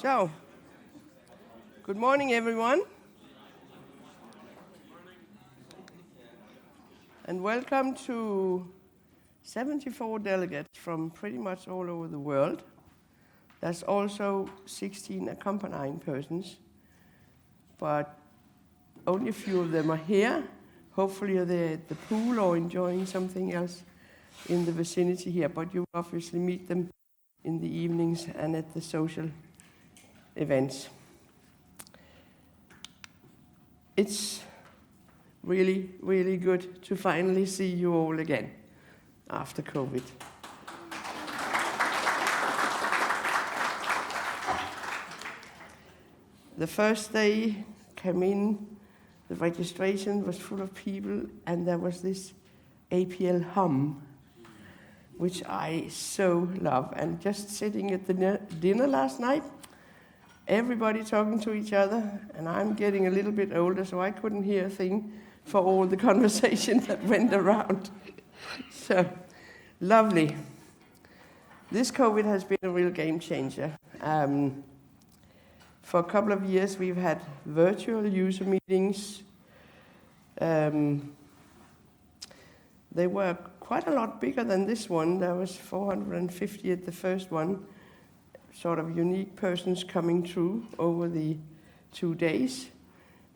So, good morning, everyone. And welcome to 74 delegates from pretty much all over the world. There's also 16 accompanying persons, but only a few of them are here. Hopefully they're at the pool or enjoying something else in the vicinity here, but you obviously meet them in the evenings and at the social events. It's really, really good to finally see you all again after COVID. The first day came in, the registration was full of people, and there was this APL hum, which I so love. And just sitting at the dinner last night, everybody talking to each other, and I'm getting a little bit older, so I couldn't hear a thing for all the conversation that went around. So, lovely. This COVID has been a real game changer. For a couple of years, we've had virtual user meetings. They were quite a lot bigger than this one. There was 450 at the first one, sort of unique persons coming through over the 2 days.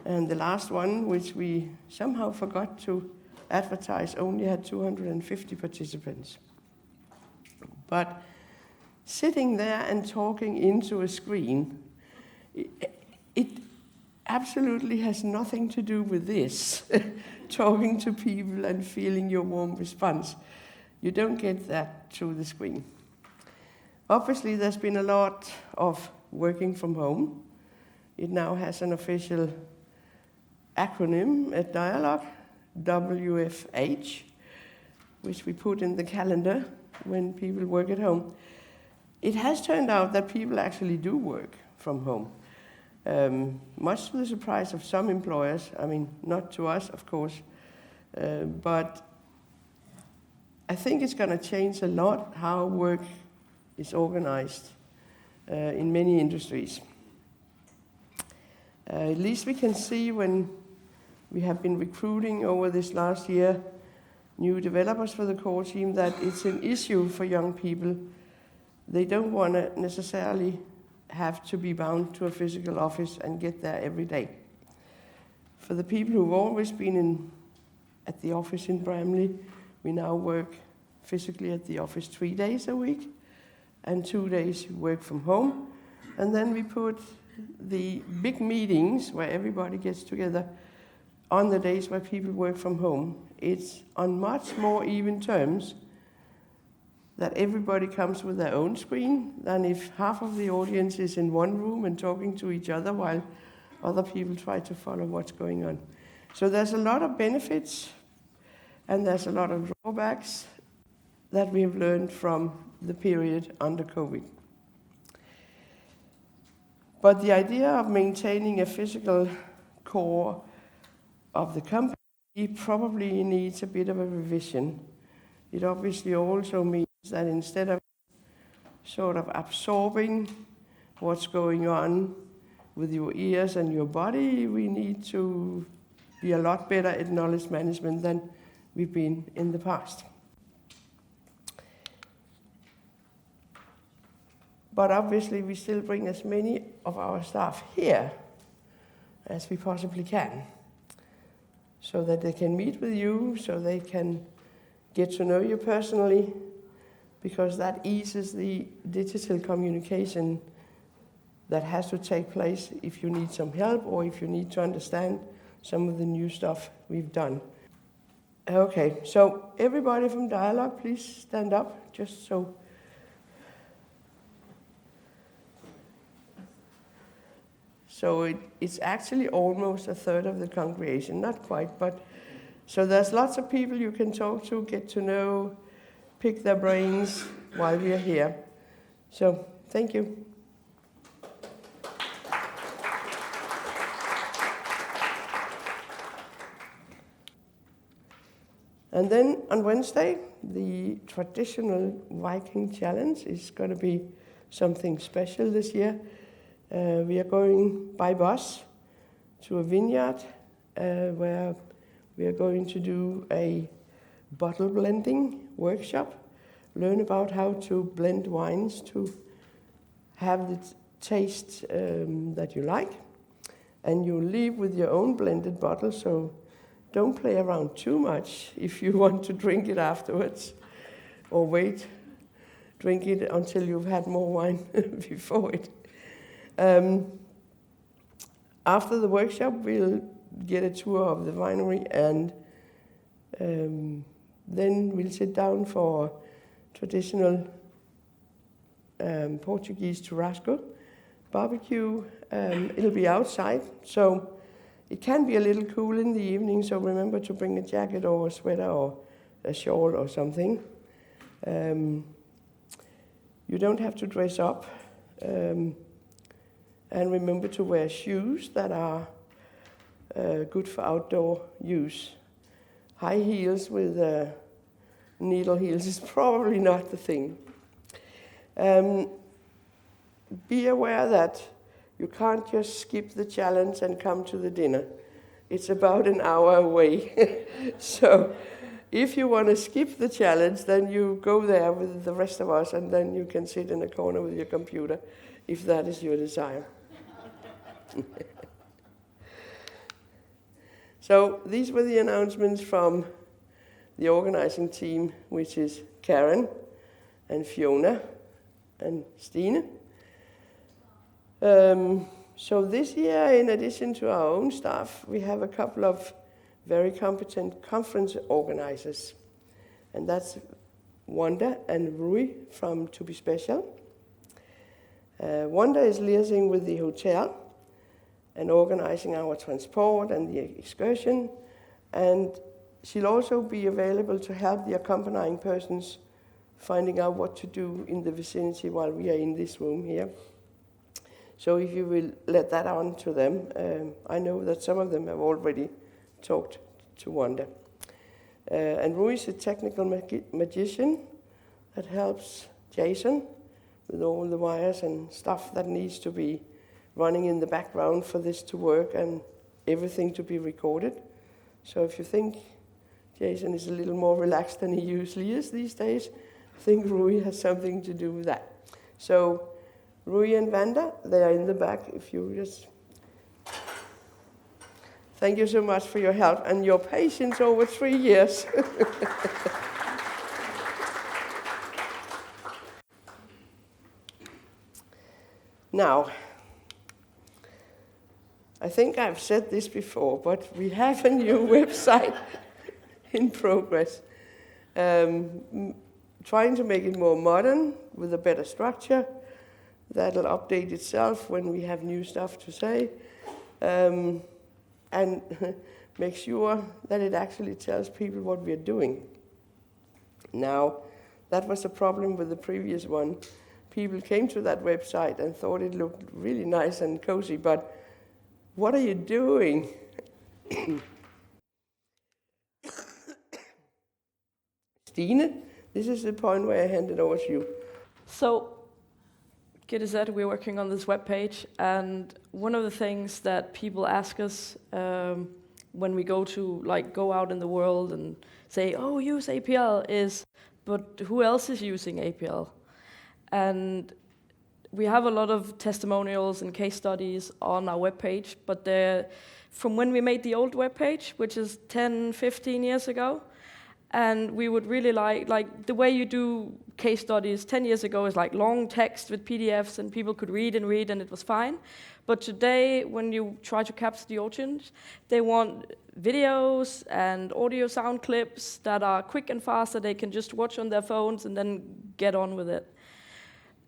And the last one, which we somehow forgot to advertise, only had 250 participants. But sitting there and talking into a screen, it absolutely has nothing to do with this, talking to people and feeling your warm response. You don't get that through the screen. Obviously, there's been a lot of working from home. It now has an official acronym at Dyalog, WFH, which we put in the calendar when people work at home. It has turned out that people actually do work from home, much to the surprise of some employers. I mean, not to us, of course, but I think it's going to change a lot how work is organized in many industries. At least we can see when we have been recruiting over this last year new developers for the core team that it's an issue for young people. They don't want to necessarily have to be bound to a physical office and get there every day. For the people who've always been at the office in Bramley, we now work physically at the office 3 days a week, and 2 days work from home. And then we put the big meetings where everybody gets together on the days where people work from home. It's on much more even terms that everybody comes with their own screen than if half of the audience is in one room and talking to each other while other people try to follow what's going on. So there's a lot of benefits and there's a lot of drawbacks that we have learned from the period under COVID. But the idea of maintaining a physical core of the company probably needs a bit of a revision. It obviously also means that instead of sort of absorbing what's going on with your ears and your body, we need to be a lot better at knowledge management than we've been in the past. But obviously, we still bring as many of our staff here as we possibly can, so that they can meet with you, so they can get to know you personally, because that eases the digital communication that has to take place if you need some help or if you need to understand some of the new stuff we've done. Okay, so everybody from Dyalog, please stand up, just so. So it's actually almost a third of the congregation, not quite, but so there's lots of people you can talk to, get to know, pick their brains while we are here. So thank you. And then on Wednesday, the traditional Viking challenge is going to be something special this year. We are going by bus to a vineyard where we are going to do a bottle blending workshop, learn about how to blend wines to have the taste that you like. And you leave with your own blended bottle, so don't play around too much if you want to drink it afterwards, or wait, drink it until you've had more wine before it. After the workshop, we'll get a tour of the winery, and then we'll sit down for traditional Portuguese churrasco barbecue. It'll be outside, so it can be a little cool in the evening, so remember to bring a jacket or a sweater or a shawl or something. You don't have to dress up. And remember to wear shoes that are good for outdoor use. High heels with needle heels is probably not the thing. Be aware that you can't just skip the challenge and come to the dinner. It's about an hour away. So if you want to skip the challenge, then you go there with the rest of us, and then you can sit in a corner with your computer, if that is your desire. So these were the announcements from the organizing team, which is Karen and Fiona and Stine. So this year, in addition to our own staff, we have a couple of very competent conference organizers. And that's Wanda and Rui from To Be Special. Wanda is liaising with the hotel and organizing our transport and the excursion. And she'll also be available to help the accompanying persons finding out what to do in the vicinity while we are in this room here. So if you will let that on to them, I know that some of them have already talked to Wanda. And Rui is a technical magician that helps Jason with all the wires and stuff that needs to be running in the background for this to work and everything to be recorded. So if you think Jason is a little more relaxed than he usually is these days, I think Rui has something to do with that. So Rui and Wanda, they are in the back. If you just... Thank you so much for your help and your patience over 3 years. Now, I think I've said this before, but we have a new website in progress. Trying to make it more modern with a better structure. That'll update itself when we have new stuff to say. And make sure that it actually tells people what we are doing. Now, that was a problem with the previous one. People came to that website and thought it looked really nice and cozy, but what are you doing? Stine, this is the point where I hand it over to you. So, Gitte said we're working on this webpage, and one of the things that people ask us when we go out in the world and say, "Oh, use APL," is, "But who else is using APL?" And we have a lot of testimonials and case studies on our webpage, but they're from when we made the old webpage, which is 10, 15 years ago. And we would really like the way you do case studies 10 years ago is like long text with PDFs and people could read and it was fine. But today, when you try to capture the audience, they want videos and audio sound clips that are quick and fast that they can just watch on their phones and then get on with it.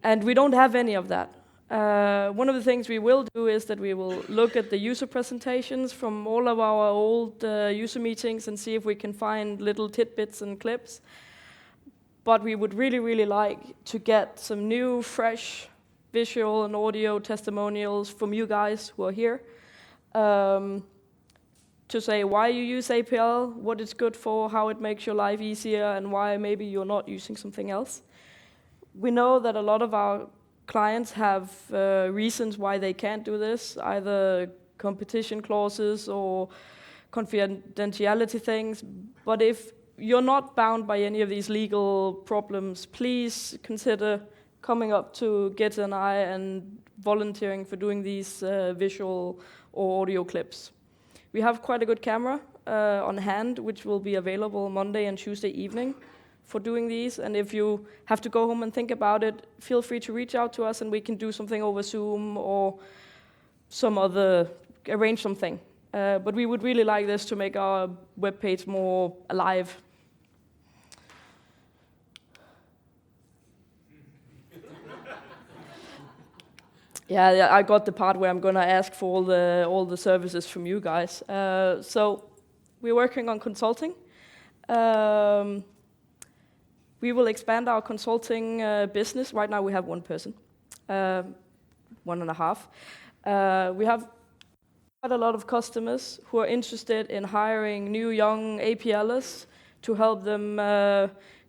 And we don't have any of that. One of the things we will do is that we will look at the user presentations from all of our old user meetings and see if we can find little tidbits and clips. But we would really, really like to get some new, fresh visual and audio testimonials from you guys who are here to say why you use APL, what it's good for, how it makes your life easier, and why maybe you're not using something else. We know that a lot of our clients have reasons why they can't do this, either competition clauses or confidentiality things. But if you're not bound by any of these legal problems, please consider coming up to Gitte and I and volunteering for doing these visual or audio clips. We have quite a good camera on hand, which will be available Monday and Tuesday evening for doing these. And if you have to go home and think about it, feel free to reach out to us and we can do something over Zoom or arrange something. But we would really like this to make our webpage more alive. Yeah, I got the part where I'm gonna ask for all the services from you guys. So we're working on consulting. We will expand our consulting business. Right now we have one person, 1.5. We have quite a lot of customers who are interested in hiring new young APLers to help them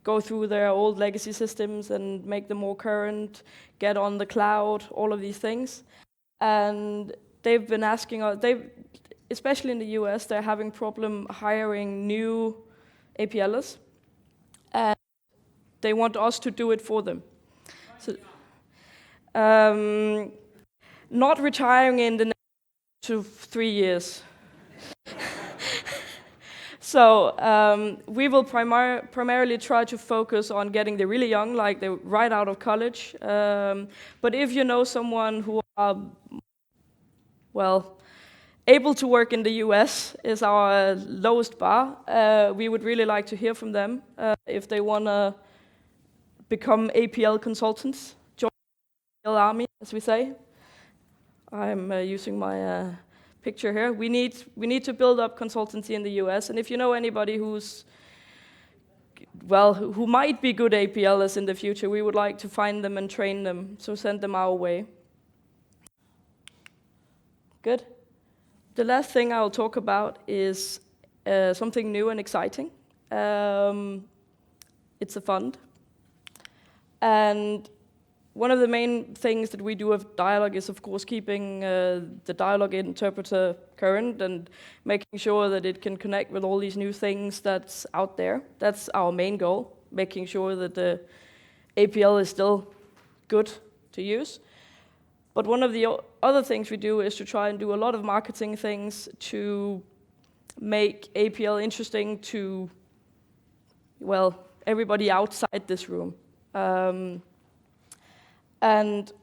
go through their old legacy systems and make them more current, get on the cloud, all of these things. And they've been asking us, especially in the US, they're having problem hiring new APLers. And they want us to do it for them. So, not retiring in the next 2 to 3 years. So we will primarily try to focus on getting the really young, like they're right out of college. But if you know someone who are, able to work in the US is our lowest bar, we would really like to hear from them if they want to become APL consultants, join the APL army, as we say. I'm using my picture here. We need to build up consultancy in the US, and if you know anybody who might be good APLers in the future, we would like to find them and train them, so send them our way. Good. The last thing I'll talk about is something new and exciting. It's a fund. And one of the main things that we do with Dyalog is, of course, keeping the Dyalog interpreter current and making sure that it can connect with all these new things that's out there. That's our main goal, making sure that the APL is still good to use. But one of the other things we do is to try and do a lot of marketing things to make APL interesting to, everybody outside this room. And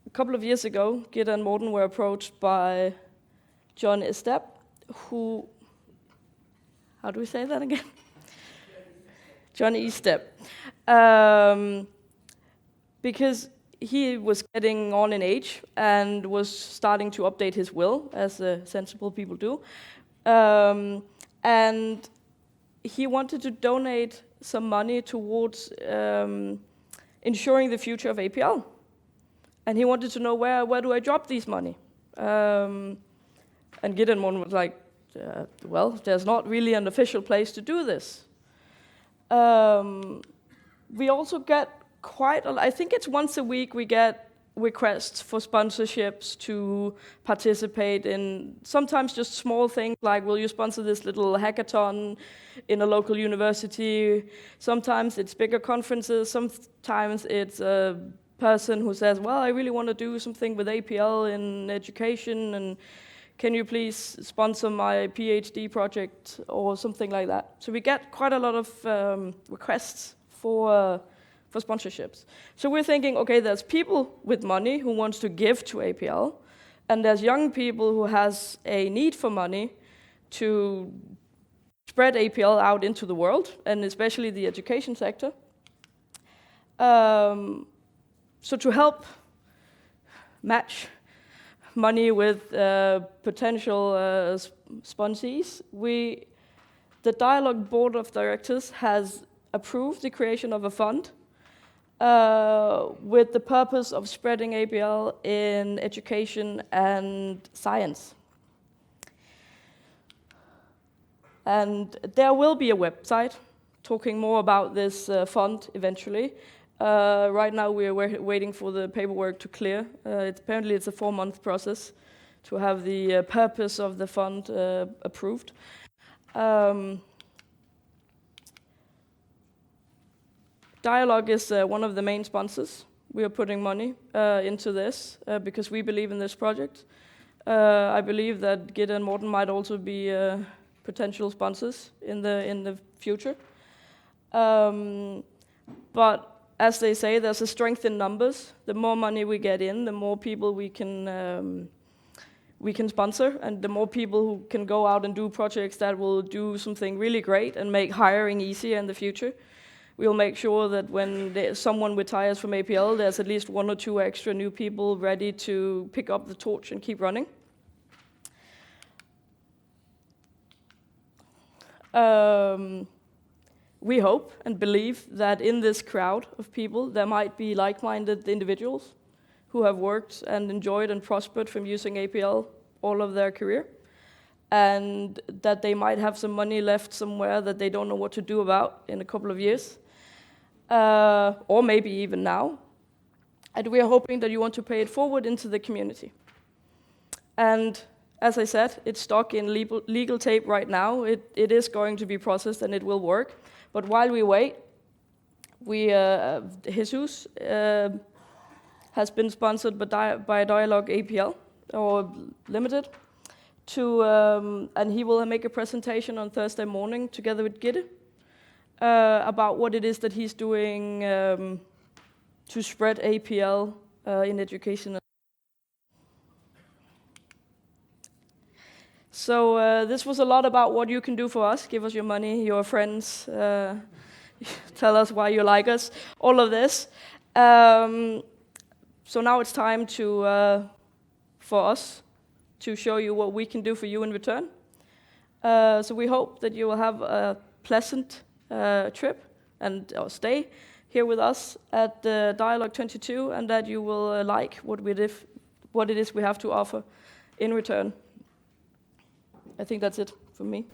a couple of years ago, Gitte and Morten were approached by John Estep, who, how do we say that again? John Estep. Because he was getting on in age and was starting to update his will, as sensible people do. And he wanted to donate some money towards ensuring the future of APL. And he wanted to know where do I drop these money? And Gitte and Morten was like, there's not really an official place to do this. We also get I think it's once a week we get requests for sponsorships to participate in sometimes just small things like, will you sponsor this little hackathon in a local university? Sometimes it's bigger conferences. Sometimes it's a person who says, I really want to do something with APL in education, and can you please sponsor my PhD project or something like that? So we get quite a lot of requests for sponsorships. So we're thinking, okay, there's people with money who wants to give to APL, and there's young people who has a need for money to spread APL out into the world, and especially the education sector. So to help match money with potential sponsees, the Dyalog Board of Directors has approved the creation of a fund with the purpose of spreading APL in education and science. And there will be a website talking more about this fund eventually. Right now we are waiting for the paperwork to clear. Apparently it's a 4-month process to have the purpose of the fund approved. Dyalog is one of the main sponsors. We are putting money into this because we believe in this project. I believe that Gitte and Morten might also be potential sponsors in the future. But as they say, there's a strength in numbers. The more money we get in, the more people we can sponsor, and the more people who can go out and do projects that will do something really great and make hiring easier in the future. We'll make sure that when someone retires from APL, there's at least 1 or 2 extra new people ready to pick up the torch and keep running. We hope and believe that in this crowd of people, there might be like-minded individuals who have worked and enjoyed and prospered from using APL all of their career, and that they might have some money left somewhere that they don't know what to do about in a couple of years, or maybe even now. And we are hoping that you want to pay it forward into the community. And as I said, it's stuck in legal tape right now. It is going to be processed and it will work. But while we wait, Jesus has been sponsored by Dyalog APL, or Limited, and he will make a presentation on Thursday morning together with Gitte about what it is that he's doing to spread APL in education. So this was a lot about what you can do for us. Give us your money, your friends, tell us why you like us, all of this. So now it's time for us to show you what we can do for you in return. So we hope that you will have a pleasant trip and stay here with us at Dyalog 22, and that you will like what it is we have to offer in return. I think that's it from me.